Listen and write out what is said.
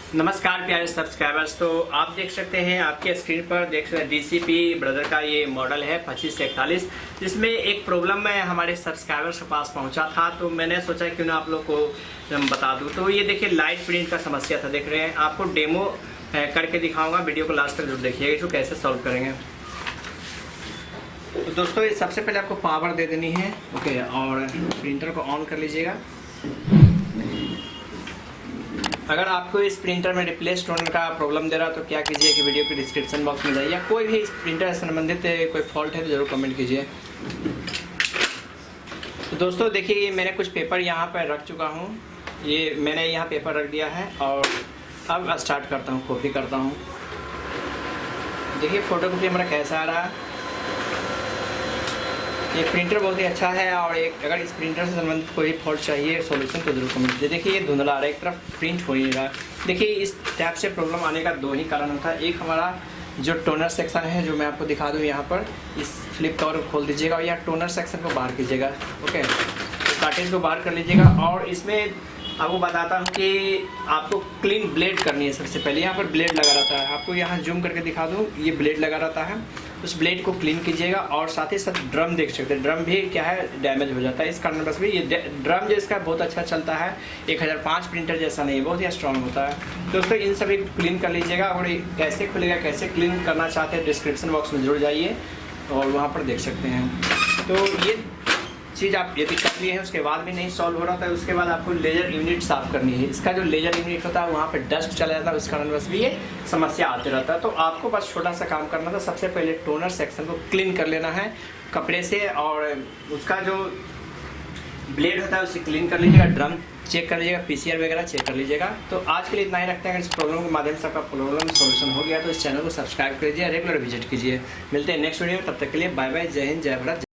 नमस्कार प्यारे सब्सक्राइबर्स। तो आप देख सकते हैं आपके स्क्रीन पर देख सकते हैं डीसीपी ब्रदर का ये मॉडल है 2541, जिसमें एक प्रॉब्लम मैं हमारे सब्सक्राइबर्स के पास पहुंचा था। तो मैंने सोचा क्यों ना आप लोग को बता दूं। तो ये देखिए लाइट प्रिंट का समस्या था, देख रहे हैं। आपको डेमो करके दिखाऊंगा, वीडियो को लास्ट तक जरूर देखिएगा इसको कैसे सॉल्व करेंगे। तो दोस्तों ये सबसे पहले आपको पावर दे देनी है, ओके, और प्रिंटर को ऑन कर लीजिएगा। अगर आपको इस प्रिंटर में रिप्लेस टोनर का प्रॉब्लम दे रहा है तो क्या कीजिए कि वीडियो के डिस्क्रिप्शन बॉक्स में जाइए, या कोई भी इस प्रिंटर से संबंधित कोई फॉल्ट है तो जरूर कमेंट कीजिए। तो दोस्तों देखिए मैंने कुछ पेपर यहाँ पर रख चुका हूँ, ये मैंने यहाँ पेपर रख दिया है और अब स्टार्ट करता हूँ, कॉपी करता हूँ। देखिए फोटो कॉपी हमारा कैसा आ रहा है। ये प्रिंटर बहुत ही अच्छा है और एक अगर इस प्रिंटर से संबंधित कोई फॉल्ट चाहिए सॉल्यूशन तो जरूर कमेंट कीजिए। देखिए ये धुंधला आ रहा है, एक तरफ प्रिंट हो नहीं रहा। देखिए इस टैब से प्रॉब्लम आने का दो ही कारण होता है। एक हमारा जो टोनर सेक्शन है, जो मैं आपको दिखा दूँ यहाँ पर, इस फ्लिप कवर को खोल दीजिएगा और यहाँ टोनर सेक्शन को बाहर कीजिएगा, ओके। तो कार्टेज को बाहर कर लीजिएगा और इसमें आपको बताता हूँ कि आपको क्लीन ब्लेड करनी है। सबसे पहले यहाँ पर ब्लेड लगा रहता है, आपको यहाँ जूम करके दिखा दूँ, ये ब्लेड लगा रहता है। उस ब्लेड को क्लीन कीजिएगा और साथ ही साथ ड्रम देख सकते हैं, ड्रम भी क्या है डैमेज हो जाता है। इस कारण बस भी ये ड्रम जो इसका बहुत अच्छा चलता है, 1005 प्रिंटर जैसा नहीं, बहुत ही स्ट्रॉन्ग होता है। दोस्तों इन सभी को क्लीन कर लीजिएगा और कैसे खुलेगा, कैसे क्लीन करना चाहते हैं डिस्क्रिप्शन बॉक्स में जरूर जाइए और वहाँ पर देख सकते हैं। तो ये चीज़ आप यदि कर लिए हैं उसके बाद भी नहीं सॉल्व हो रहा था, उसके बाद आपको लेजर यूनिट साफ़ करनी है। इसका जो लेजर यूनिट होता है वहाँ पे डस्ट चला जाता है, उस कारण बस भी ये समस्या आते रहता है। तो आपको बस छोटा सा काम करना था, सबसे पहले टोनर सेक्शन को क्लीन कर लेना है कपड़े से और उसका जो ब्लेड होता है उसे क्लीन कर लीजिएगा, ड्रम चेक कर लीजिएगा, पीसीआर वगैरह चेक कर लीजिएगा। तो आज के लिए इतना ही रखते हैं। अगर इस प्रॉब्लम के माध्यम से आपका प्रॉब्लम सॉल्यूशन हो गया तो इस चैनल को सब्सक्राइब कर लीजिए, रेगुलर विजिट कीजिए। मिलते हैं नेक्स्ट वीडियो में, तब तक के लिए बाय बाय, जय हिंद, जय भारत।